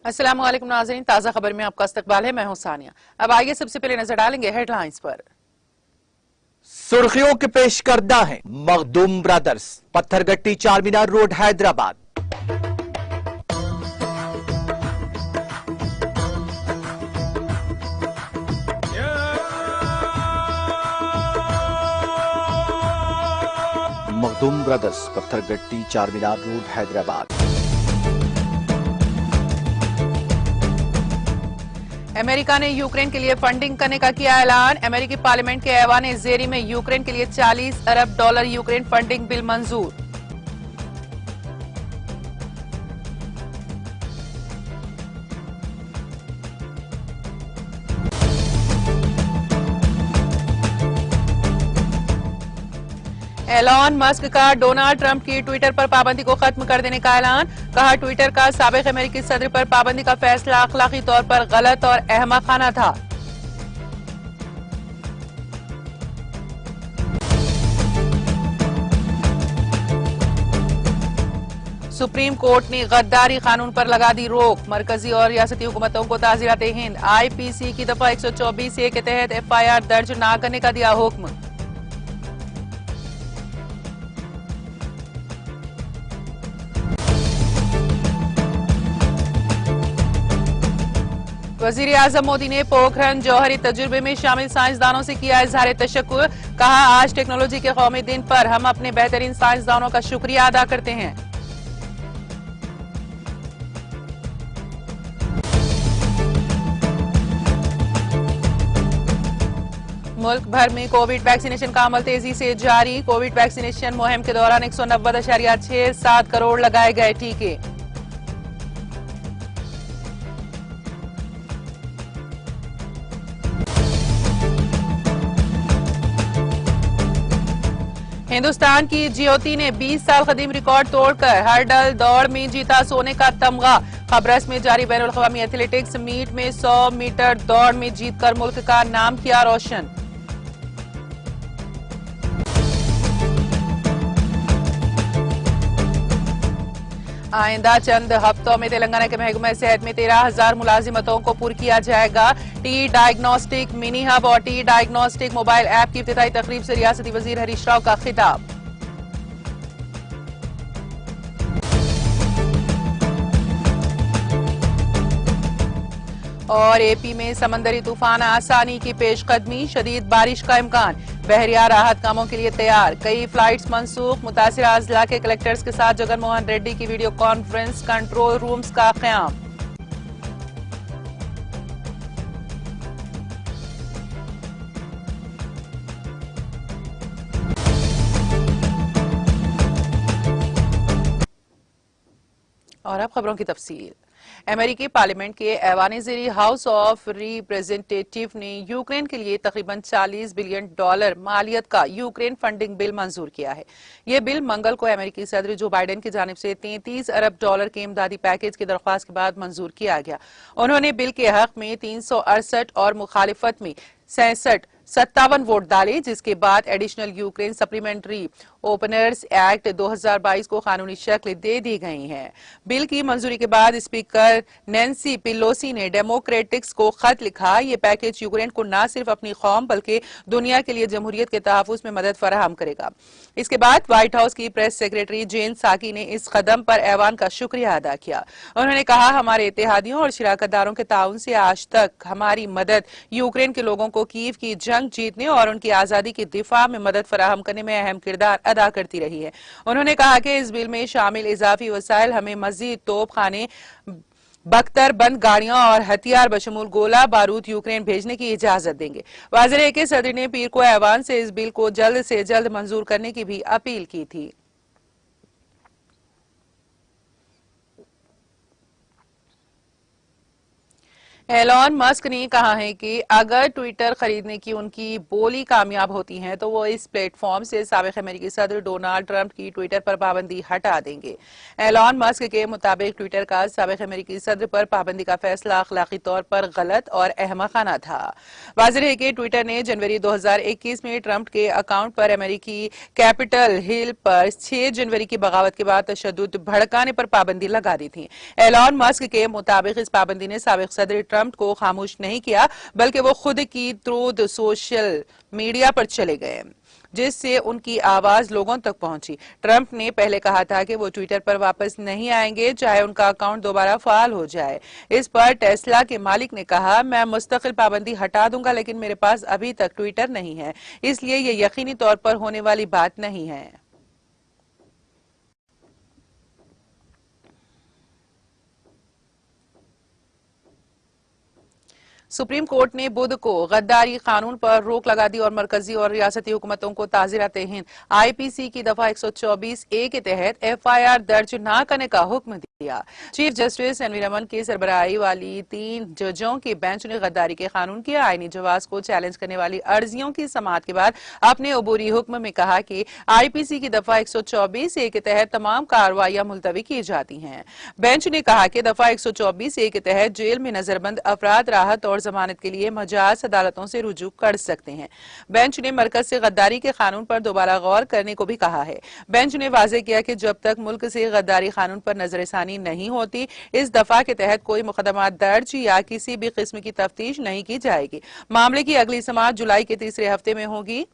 अस्सलाम वालेकुम नाज़रीन, ताज़ा खबर में आपका इस्तकबाल है। मैं हूं सानिया। अब आइए सबसे पहले नजर डालेंगे हेडलाइंस पर। सुर्खियों के पेश करदा है Makhdoom brothers, Pathergatti Charminar road Hyderabad. Makhdoom brothers, Pathergatti Charminar road Hyderabad. America ने यूक्रेन के लिए फंडिंग करने का किया ऐलान। अमेरिकी पार्लियामेंट के ऐवान ज़ेरी में यूक्रेन के लिए $40 अरब यूक्रेन फंडिंग बिल मंजूर। एलॉन मस्क का डोनाल्ड ट्रंप की ट्विटर पर पाबंदी को खत्म कर देने का ऐलान। कहा, ट्विटर का साबिक अमेरिकी सदर पर पाबंदी का फैसला अखलाकी तौर पर गलत और अहमकाना था। सुप्रीम कोर्ट ने गद्दारी कानून पर लगा दी रोक। मरकजी और रियासती हुकूमतों को ताज़ीरात हिंद IPC की दफा 124A के तहत FIR दर्ज न करने का दिया हुक्म। वजीर आजम मोदी ने पोखरन जौहरी तजुर्बे में शामिल साइंसदानों से किया इजहार तशक्कुर। कहा, आज टेक्नोलॉजी के कौमी दिन पर हम अपने बेहतरीन साइंसदानों का शुक्रिया अदा करते हैं। मुल्क भर में कोविड वैक्सीनेशन का अमल तेजी से जारी। कोविड वैक्सीनेशन मुहिम के दौरान 190.67 करोड़ लगाए गए टीके। हिंदुस्तान की ज्योति ने 20 साल कदीम रिकॉर्ड तोड़कर हर्डल दौड़ में जीता सोने का तमगा। खबरस में जारी बैनुल अक़वामी एथलेटिक्स मीट में 100 मीटर दौड़ में जीतकर मुल्क का नाम किया रोशन। आइंदा चंद हफ्तों में तेलंगाना के महकमा सेहत में 13,000 मुलाजिमतों को पुर किया जाएगा। टी डायग्नोस्टिक मिनी हब और टी डायग्नोस्टिक मोबाइल ऐप की इफ्तिताई तकरीब से रियासती वजीर हरीश राव का खिताब। और AP में समंदरी तूफान आसानी की पेशकदमी, शदीद बारिश का इम्कान। बहरिया राहत कामों के लिए तैयार, कई फ्लाइट्स मंसूख। मुतासिरा अजला के कलेक्टर्स के साथ जगन मोहन रेड्डी की वीडियो कॉन्फ्रेंस, कंट्रोल रूम्स का क़याम। और अब खबरों की तफसील। अमेरिकी पार्लियामेंट के ऐवान ज़ेरी हाउस ऑफ रिप्रेजेंटेटिव ने यूक्रेन के लिए तकरीबन $40 बिलियन मालियत का यूक्रेन फंडिंग बिल मंजूर किया है। ये बिल मंगल को अमेरिकी सदर जो बाइडेन की जानिब से $33 अरब के इमदादी पैकेज की दरख्वास्त के बाद मंजूर किया गया। उन्होंने बिल के हक में 368 और मुखालिफत में 57 वोट डाले, जिसके बाद additional Ukraine supplementary openers act 2022 को कानूनी शक्ल दे दी गई है। बिल की मंजूरी के बाद स्पीकर नैन्सी पेलोसी ने डेमोक्रेटिक्स को खत लिखा। ये पैकेज यूक्रेन को न सिर्फ अपनी कौम बल्कि दुनिया के लिए जमहूरियत के तहफ्फुज़ में मदद फराहम करेगा। इसके बाद व्हाइट हाउस की प्रेस सेक्रेटरी जेन साकी ने इस कदम पर ऐवान का शुक्रिया अदा किया। उन्होंने कहा, हमारे इत्तेहादियों और शिराकतदारों के ताउन से आज तक हमारी मदद यूक्रेन के लोगों को कीव की जंग जीतने और उनकी आजादी की दिफा में मदद फराहम करने में अहम किरदार अदा करती रही है। उन्होंने कहा कि इस बिल में शामिल इजाफी वसाइल हमें मजीद तोप खाने, बख्तर बंद गाड़ियां और हथियार बशमूल गोला बारूद यूक्रेन भेजने की इजाजत देंगे। वज़ीर के सदर ने पीर को ऐवान से इस बिल को जल्द से जल्द मंजूर करने की भी अपील की थी। एलॉन मस्क ने कहा है कि अगर ट्विटर खरीदने की उनकी बोली कामयाब होती है तो वो इस प्लेटफॉर्म से साबिक अमेरिकी सदर डोनाल्ड ट्रंप की ट्विटर पर पाबंदी हटा देंगे। एलॉन मस्क के मुताबिक ट्विटर का साबिक अमेरिकी सदर पर पाबंदी का फैसला अखलाकी तौर पर गलत और अहमकाना था। वाज़ेह है कि ट्विटर ने जनवरी 2021 में ट्रंप के अकाउंट पर अमेरिकी कैपिटल हिल पर 6 जनवरी की बगावत के बाद तशद्दुद भड़काने पर पाबंदी लगा दी थी। एलॉन मस्क के मुताबिक इस पाबंदी ने साबिक सदर ट्रंप को खामोश नहीं किया, बल्कि वो खुद की त्रुद सोशल मीडिया पर चले गए, जिससे उनकी आवाज लोगों तक पहुंची। ट्रंप ने पहले कहा था कि वो ट्विटर पर वापस नहीं आएंगे चाहे उनका अकाउंट दोबारा फाल हो जाए। इस पर टेस्ला के मालिक ने कहा, मैं मुस्तकिल पाबंदी हटा दूंगा, लेकिन मेरे पास अभी तक ट्विटर नहीं है, इसलिए ये यकीनी तौर पर होने वाली बात नहीं है। सुप्रीम कोर्ट ने बुध को गद्दारी कानून पर रोक लगा दी और मरकजी और रियासती हुकूमतों को ताज़ीरात हिंद आईपीसी की दफा 124 ए के तहत एफआईआर दर्ज न करने का हुक्म दिया। चीफ जस्टिस एनवी रमन की सरबराही वाली 3 जजों की बेंच ने गद्दारी के कानून के आईनी जवाज को चैलेंज करने वाली अर्जियों की समाअत के बाद अपने अबूरी हुक्म में कहा कि आईपीसी की दफा 124 ए के तहत तमाम कार्रवाइयां मुलतवी की जाती हैं। बेंच ने कहा कि दफा 124 ए के तहत जेल में नजरबंद अफराद राहत और जमानत के लिए मजाज अदालतों से रुजू कर सकते हैं। बेंच ने मरकज से गद्दारी के कानून पर दोबारा गौर करने को भी कहा है। बेंच ने वाजे किया कि जब तक मुल्क से गद्दारी कानून पर नजरसानी नहीं होती, इस दफा के तहत कोई मुकदमा दर्ज या किसी भी किस्म की तफ्तीश नहीं की जाएगी। मामले की अगली समाअत जुलाई के तीसरे हफ्ते में होगी।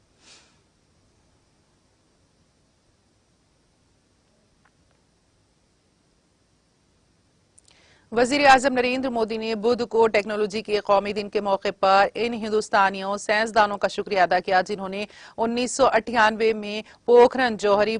वजीर आजम नरेंद्र मोदी ने बुध को टेक्नोलॉजी के कौमी दिन के मौके पर इन हिंदुस्तानियों साइंसदानों का शुक्रिया अदा किया जिन्होंने 1998 में पोखरण जौहरी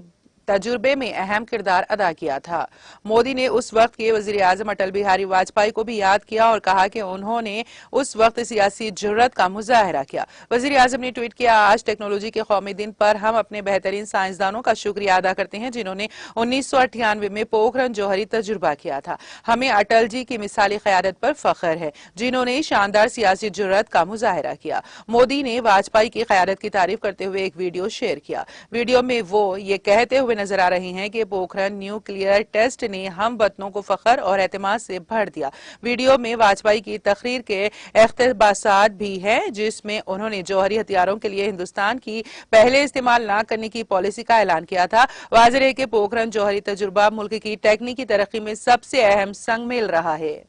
तजुर्बे में अहम किरदार अदा किया था। मोदी ने उस वक्त के वजीर आजम अटल बिहारी वाजपेयी को भी याद किया और कहा कि उन्होंने उस वक्त सियासी जुर्रत का मुजाहरा किया। वजीर आजम ने ट्वीट किया, आज टेक्नोलॉजी के कौमी दिन पर हम अपने बेहतरीन साइंसदानों का शुक्रिया अदा करते हैं जिन्होंने 1998 में पोखरण जौहरी तजुर्बा किया था। हमें अटल जी की मिसाली क़यादत पर फख्र है जिन्होंने शानदार सियासी जुर्रत का मुजाहरा किया। मोदी ने वाजपेयी की क़यादत की तारीफ करते हुए एक वीडियो शेयर किया। वीडियो में वो ये कहते हुए नजर आ रही हैं कि पोखरण न्यूक्लियर टेस्ट ने हम वतनों को फख्र और एतमाद से भर दिया। वीडियो में वाजपेयी की तकरीर के इख्तिबासात भी हैं जिसमें उन्होंने जौहरी हथियारों के लिए हिंदुस्तान की पहले इस्तेमाल न करने की पॉलिसी का ऐलान किया था। वाज़ेह है कि पोखरण जौहरी तजुर्बा मुल्क की तकनीकी तरक्की में सबसे अहम संग मिल रहा है।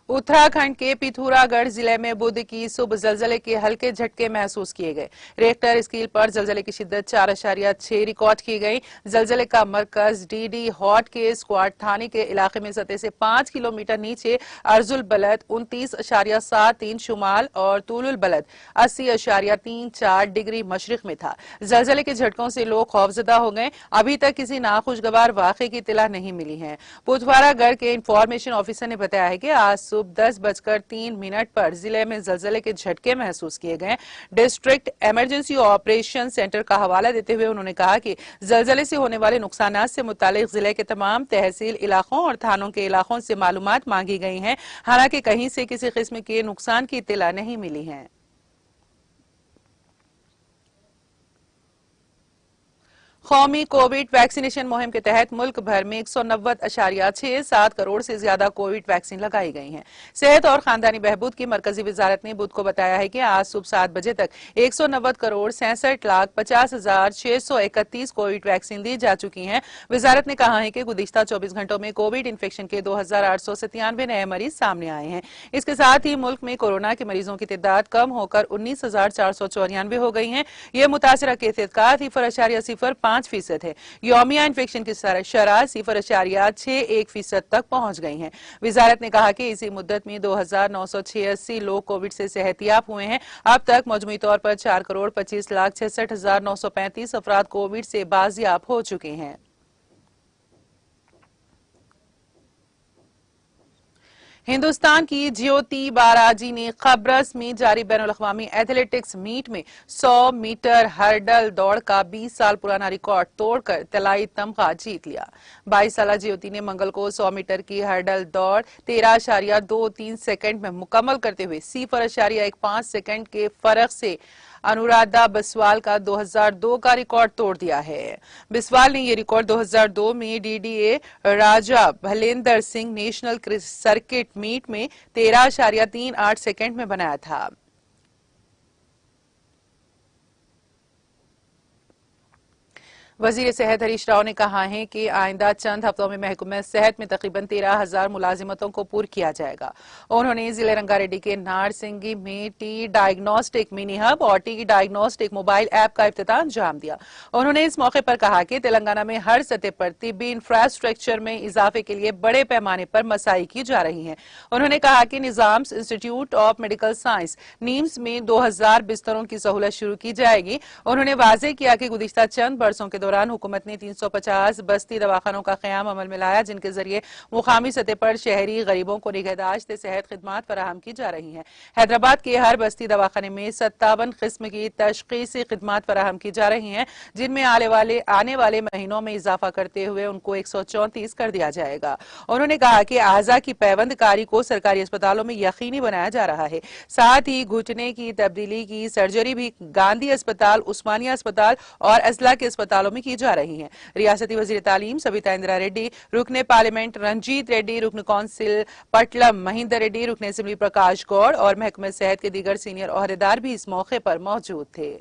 उत्तराखंड के पिथौरागढ़ जिले में बुध की सुबह जलजले के हल्के झटके महसूस किए गए। रेक्टर स्केल पर जलजले की शिद्दत 4.6 रिकॉर्ड की गई। जलजले का मरकज डीडी हॉट के स्क्वाड थाने के इलाके में सतह से 5 किलोमीटर नीचे अर्जुल बलद 29.73 शुमाल और तूलुल बलद 80.34 डिग्री मशरिक में था। जलजले के झटकों से लोग खौफजदा हो गए। अभी तक किसी नाखुशगवार वाक़े की इत्तला नहीं मिली है। पिथौरागढ़ के इंफॉर्मेशन ऑफिसर ने बताया है कि आज 10:03 पर जिले में जलजले के झटके महसूस किए गए। डिस्ट्रिक्ट इमरजेंसी ऑपरेशन सेंटर का हवाला देते हुए उन्होंने कहा कि जलजले से होने वाले नुकसान से मुतालिक जिले के तमाम तहसील इलाकों और थानों के इलाकों से मालूमात मांगी गई हैं। हालांकि कहीं से किसी किस्म के नुकसान की इत्तला नहीं मिली है। कौमी कोविड वैक्सीनेशन मुहिम के तहत मुल्क भर में 190.67 करोड़ से ज्यादा कोविड वैक्सीन लगाई गई हैं। सेहत और खानदानी बहबूद की मरकजी वजारत ने बुध को बताया है कि आज सुबह 7 बजे तक 190 करोड़ 66,50,631 कोविड वैक्सीन दी जा चुकी हैं। वजारत ने कहा है कि गुज़िश्ता 24 घंटों में कोविड इन्फेक्शन के 2,897 नए मरीज सामने आए हैं। इसके साथ ही मुल्क में कोरोना के मरीजों की तादाद कम होकर 19,494 हो गई है। यह मुतासरा के एतकाद 0.05% है। यौमिया इन्फेक्शन की शरह 0.61% तक पहुंच गई है। वजारत ने कहा कि इसी मुद्दत में 2,986 लोग कोविड से सेहतियाब हुए हैं। अब तक मजमूई तौर पर 4,25,66,935 अफराद कोविड से बाजियाब हो चुके हैं। हिंदुस्तान की ज्योति बाराजी ने कब्रस में जारी बैनुल-अक़वामी एथलेटिक्स मीट में 100 मीटर हर्डल दौड़ का 20 साल पुराना रिकॉर्ड तोड़कर तलाई तमगा जीत लिया। 22 साला ज्योति ने मंगल को 100 मीटर की हर्डल दौड़ 13.23 सेकंड में मुकम्मल करते हुए 0.15 सेकंड के फर्क से अनुराधा बिस्वाल का 2002 का रिकॉर्ड तोड़ दिया है। बिस्वाल ने यह रिकॉर्ड 2002 में डीडीए राजा भलेंदर सिंह नेशनल सर्किट मीट में 13.38 सेकंड में बनाया था। वजीर सेहत हरीश राव ने कहा है कि आइंदा चंद हफ्तों में महकमे सेहत में तकरीबन 13,000 मुलाजिमतों को पूर किया जाएगा। उन्होंने जिले रंगारेड्डी के नारसिंगी में टी डायग्नोस्टिक मिनी हब और टी डायग्नोस्टिक मोबाइल ऐप का इफ्तिताह अंजाम दिया। उन्होंने इस मौके पर कहा कि तेलंगाना में हर सतह पर तिब्बी इंफ्रास्ट्रक्चर में इजाफे के लिए बड़े पैमाने पर मसाई की जा रही हैं। उन्होंने कहा कि Nizams institute of medical science names में 2000 बिस्तरों की सहूलत शुरू की जाएगी। उन्होंने वाजे किया कि गुज़िश्ता चंद बरसों के दौरान हुकूमत ने 350 बस्ती दवाखानों का क़याम अमल में लाया, जिनके जरिए मुकामी सतह पर शहरी गरीबों को निगहदाश्त सेहत खिदमात फराहम की जा रही हैं। हैदराबाद के हर बस्ती दवाखाने में 57 किस्म की तशखीसी खिदमात फराहम की जा रही हैं, जिनमें आने वाले महीनों में इजाफा करते हुए उनको 134 कर दिया जाएगा। उन्होंने कहा कि आज़ा की पैवंदकारी को सरकारी अस्पतालों में यकीनी बनाया जा रहा है। साथ ही घुटने की तब्दीली की सर्जरी भी गांधी अस्पताल, उस्मानिया अस्पताल और अजला के अस्पतालों में की जा रही है। रियासती वजीर तालीम सविता इंदिरा रेड्डी, रुकने पार्लियामेंट रंजीत रेड्डी, रुकन कौंसिल पटलम महिंदर रेड्डी, रुकने असेंबली प्रकाश गौड़ और महकमे सेहत के दीगर सीनियर ओहदेदार भी इस मौके पर मौजूद थे।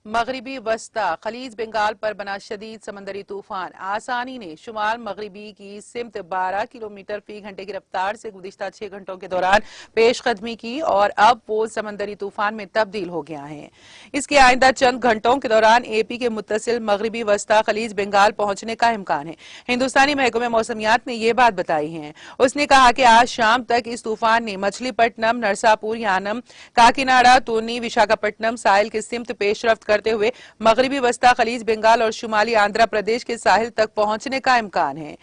मगरिबी वस्ता खलीज बंगाल पर बना शदीद समंदरी तूफान आसानी ने शुमाल मगरिबी की सिमत 12 किलोमीटर फी घंटे की रफ्तार से गुज़िश्ता 6 घंटों के दौरान पेशकदमी की और अब वो समंदरी तूफान में तब्दील हो गया है। इसके आइंदा चंद घंटों के दौरान एपी के मुत्तसिल मगरिबी वस्ता खलीज बंगाल पहुंचने का इम्कान है। हिंदुस्तानी महकमे मौसमियात ने यह बात बताई है। उसने कहा कि आज शाम तक इस तूफान ने मछलीपट्टनम, नरसापुर, यानम, काकीनाडा, तूनी, विशाखापट्टनम साहिल की सिमत पेशरफ्त करते हुए मगरिबी वस्ता खलीज बंगाल और शुमाली आंध्र प्रदेश के साहिल तक पहुंचने का इम्कान है।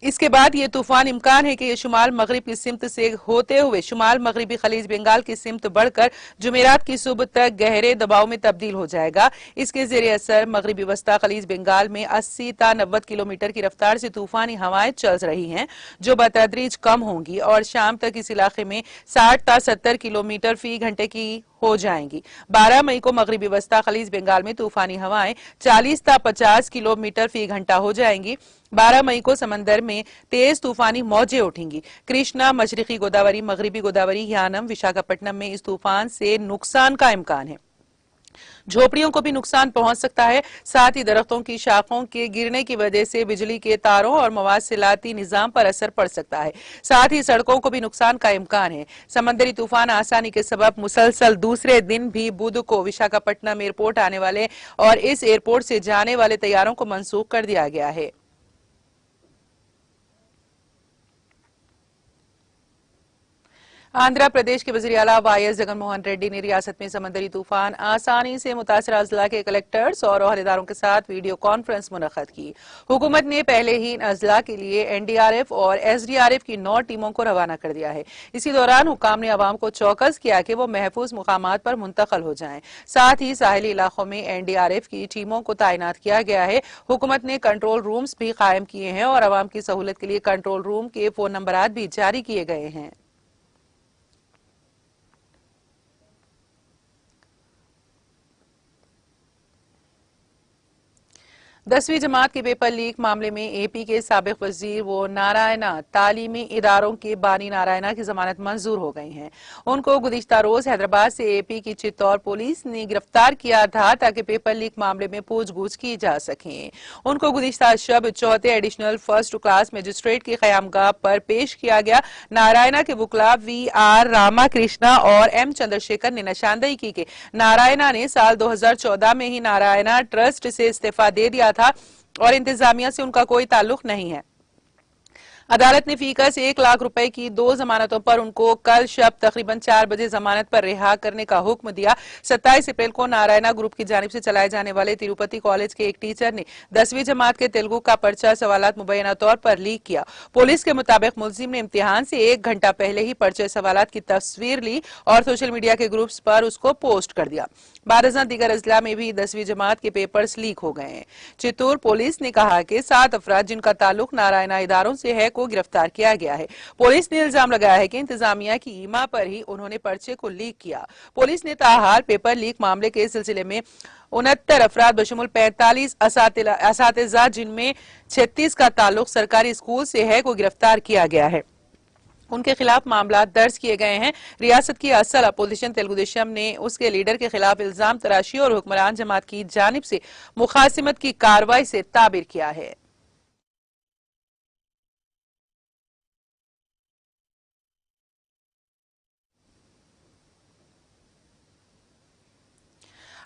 इसके बाद ये तूफान इम्कान है कि ये शुमाल मगरिब की सिमत से होते हुए शुमाल मगरिबी खलीज बंगाल की सिमत बढ़कर जुमेरात की सुबह तक गहरे दबाव में तब्दील हो जाएगा। इसके जेर असर मगरिबी वस्ता खलीज बंगाल में 80 ता 90 किलोमीटर की रफ्तार से तूफानी हवाएं चल रही हैं, जो बतदरीज कम होंगी और शाम तक इस इलाके में 60 ता 70 किलोमीटर फी घंटे की हो जाएंगी। 12 मई को मगरिबी वस्ता खलीज बंगाल में तूफानी हवाएं 40 ता 50 किलोमीटर फी घंटा हो जाएंगी। 12 मई को समंदर में तेज तूफानी मौजें उठेंगी। कृष्णा, मशरिकी गोदावरी, मगरिबी गोदावरी, यानम, विशाखापट्टनम में इस तूफान से नुकसान का इम्कान है। झोपड़ियों को भी नुकसान पहुंच सकता है। साथ ही दरख्तों की शाखों के गिरने की वजह से बिजली के तारों और मवासिलाती निजाम पर असर पड़ सकता है। साथ ही सड़कों को भी नुकसान का इम्कान है। समंदरी तूफान आसानी के सबब मुसलसल दूसरे दिन भी बुध को विशाखापट्टनम एयरपोर्ट आने वाले और इस एयरपोर्ट से जाने वाले तैयारों को मंसूख कर दिया गया है। आंध्र प्रदेश के वज़ीर आला वाईएस जगनमोहन रेड्डी ने रियासत में समंदरी तूफान आसानी से मुतासरा अजला के कलेक्टर्स और ओहदेदारों के साथ वीडियो कॉन्फ्रेंस मुनक्कद की। हुकूमत ने पहले ही इन अजला के लिए एनडीआरएफ और एसडीआरएफ की 9 टीमों को रवाना कर दिया है। इसी दौरान हुकाम ने अवाम को चौकस किया कि वो महफूज मुकामात पर मुंतकिल हो जाएं। साथ ही साहिली इलाकों में एनडीआरएफ की टीमों को तैनात किया गया है। हुकूमत ने कंट्रोल रूम्स भी कायम किए हैं और अवाम की सहूलत के लिए कंट्रोल रूम के फोन नंबरात भी जारी किए गए हैं। 10वीं जमात के पेपर लीक मामले में एपी के साबिक वजीर वो नारायणा तालीमी इदारों के बानी नारायणा की जमानत मंजूर हो गई है। उनको गुज़िश्ता रोज हैदराबाद से एपी की चित्तौड़ पुलिस ने गिरफ्तार किया था ताकि पेपर लीक मामले में पूछगछ की जा सके। उनको गुज़िश्ता शब चौथे एडिशनल फर्स्ट क्लास मजिस्ट्रेट की क़यामगाह पर पेश किया गया। नारायणा के वुकला वी.आर. रामाकृष्णा और एम. चंद्रशेखर ने निशानदेही की कि नारायणा ने साल 2014 में ही नारायणा ट्रस्ट से इस्तीफा दे दिया था और इंतजामिया से उनका कोई ताल्लुक नहीं है। अदालत ने फीकस 1 लाख रुपए की 2 जमानतों पर उनको कल शब तकरीबन 4 बजे जमानत पर रिहा करने का हुक्म दिया। 27 अप्रैल को नारायणा ग्रुप की जानिब से चलाए जाने वाले तिरुपति कॉलेज के एक टीचर ने 10वीं जमात के तेलुगु का पर्चा सवालात मुबैना तौर पर लीक किया। पुलिस के मुताबिक मुलजिम ने इम्तिहान से 1 घंटा पहले ही पर्चे सवालात की तस्वीर ली और सोशल मीडिया के ग्रुप्स पर उसको पोस्ट कर दिया। बारजा दीगर अजला में भी 10वीं जमात के पेपर्स लीक हो गए हैं। चित्तूर पुलिस ने कहा कि 7 अफराद जिनका ताल्लुक नारायणा इदारों से है को गिरफ्तार किया गया है। पुलिस ने इल्जाम लगाया है कि इंतजामिया की ईमा पर ही उन्होंने पर्चे को लीक किया। पुलिस ने ताहाल पेपर लीक मामले के सिलसिले में 69 अफराद बशमुल 45 असातिज़ा जिनमें 36 का ताल्लुक सरकारी स्कूल से है को गिरफ्तार किया गया है। उनके खिलाफ मामला दर्ज किए गए हैं। रियासत की असल अपोजिशन तेलुगुदेशम ने उसके लीडर के खिलाफ इल्जाम तराशी और हुक्मरान जमात की जानिब से मुखासिमत की कार्रवाई से ताबिर किया है।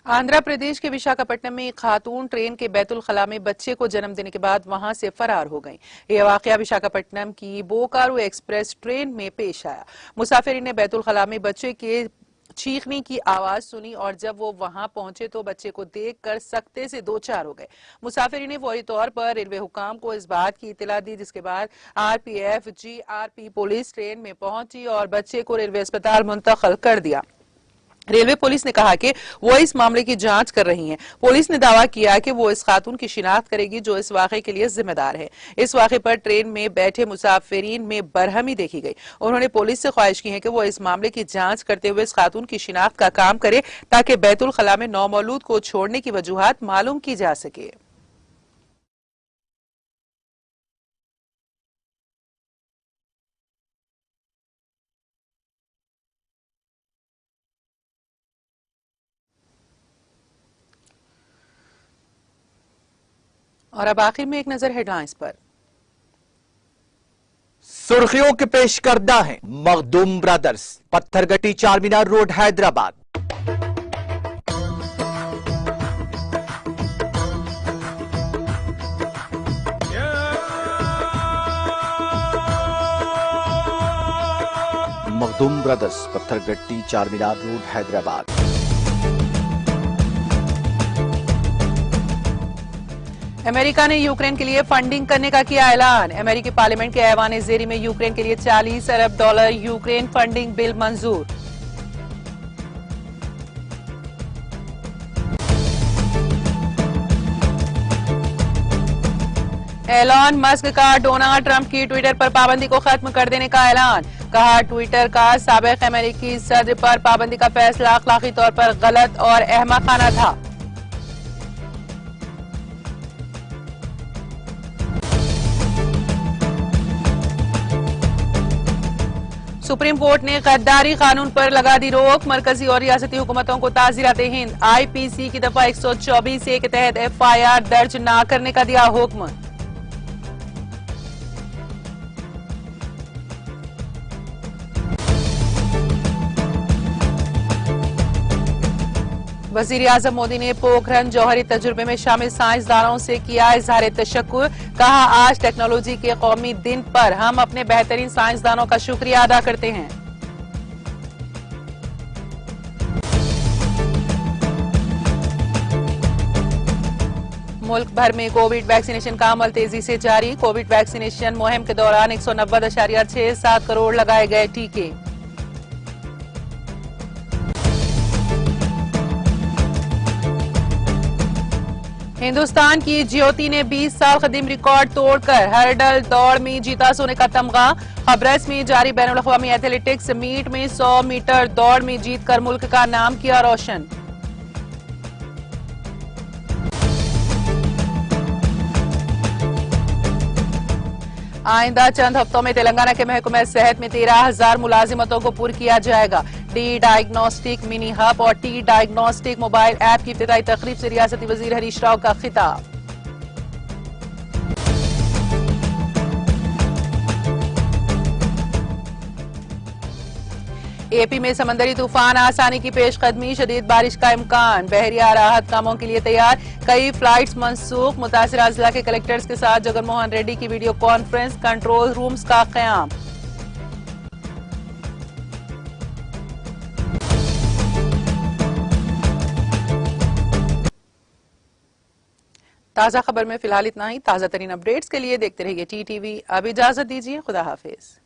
आंध्र प्रदेश के विशाखापट्टनम में एक खातून ट्रेन के बैतुल खला में बच्चे को जन्म देने के बाद वहां से फरार हो गईं। यह वाकया विशाखापट्टनम की बोकारो एक्सप्रेस ट्रेन में पेश आया। मुसाफिरीन ने बैतुल खला में बच्चे के चीखने की आवाज सुनी और जब वो वहां पहुंचे तो बच्चे को देखकर सकते से दो चार हो गए। मुसाफिरीन ने फौरी तौर पर रेलवे हुकाम को इस बात की इत्तला दी, जिसके बाद आरपीएफ जीआरपी पुलिस ट्रेन में पहुंची और बच्चे को रेलवे अस्पताल मुंतकिल कर दिया। रेलवे पुलिस ने कहा कि वो इस मामले की जांच कर रही है। पुलिस ने दावा किया कि वो इस खातून की शिनाख्त करेगी जो इस वाक़े के लिए जिम्मेदार है। इस वाक़े पर ट्रेन में बैठे मुसाफिरीन में बरहमी देखी गई। उन्होंने पुलिस से ख्वाहिश की है कि वो इस मामले की जांच करते हुए इस खातून की शिनाख्त का काम करे ताकि बैतुल खला में नौमौलूद को छोड़ने की वजूहात मालूम की जा सके। और अब आखिर में एक नजर हेडलाइंस पर। सुर्खियों के पेश करदा है Makhdoom brothers, Pathergatti Charminar road Hyderabad. Makhdoom brothers, Pathergatti Charminar road Hyderabad. America ने यूक्रेन के लिए फंडिंग करने का किया ऐलान। अमेरिकी पार्लियामेंट के ऐवान ज़ेरी में यूक्रेन के लिए $40 अरब यूक्रेन फंडिंग बिल मंजूर। एलॉन मस्क का डोनाल्ड ट्रंप की ट्विटर पर पाबंदी को खत्म कर देने का ऐलान। कहा, ट्विटर का साबिक अमेरिकी सदर पर पाबंदी का फैसला अखलाकी तौर पर गलत और अहमकाना था। सुप्रीम कोर्ट ने गद्दारी कानून पर लगा दी रोक। मरकजी और रियासती हुकूमतों को ताज़ीरात हिंद आईपीसी की दफा 124A के तहत एफआईआर दर्ज न करने का दिया हुक्म। वजीर आजम मोदी ने पोखरन जौहरी तजुर्बे में शामिल साइंसदानों से किया इजहार तशक्कुर। कहा, आज टेक्नोलॉजी के कौमी दिन पर हम अपने बेहतरीन साइंसदानों का शुक्रिया अदा करते हैं। मुल्क भर में कोविड वैक्सीनेशन का अमल तेजी से जारी। कोविड वैक्सीनेशन मुहिम के दौरान 190.67 करोड़ लगाए गए टीके। हिंदुस्तान की ज्योति ने 20 साल कदीम रिकॉर्ड तोड़कर हर्डल दौड़ में जीता सोने का तमगा। खबरस में जारी बैनुल अक़वामी एथलेटिक्स मीट में 100 मीटर दौड़ में जीतकर मुल्क का नाम किया रोशन। आइंदा चंद हफ्तों में तेलंगाना के महकमे सेहत में 13,000 मुलाजिमतों को पूरा किया जाएगा। टी डायग्नोस्टिक मिनी हब और टी डायग्नोस्टिक मोबाइल ऐप की इफ्तिताई तकरीब से रियासती वजीर हरीश राव का खिताब। एपी में समंदरी तूफान आसानी की पेशकदमी, शदीद बारिश का इम्कान, बहरिया राहत कामों के लिए तैयार, कई फ्लाइट्स मंसूख, मुतासिरा जिला के कलेक्टर्स के साथ जगनमोहन रेड्डी की वीडियो कॉन्फ्रेंस, कंट्रोल रूम्स का क़याम। ताज़ा खबर में फिलहाल इतना ही। ताज़ा तरीन अपडेट्स के लिए देखते रहिए टीटीवी। अब इजाजत दीजिए, खुदा हाफिज।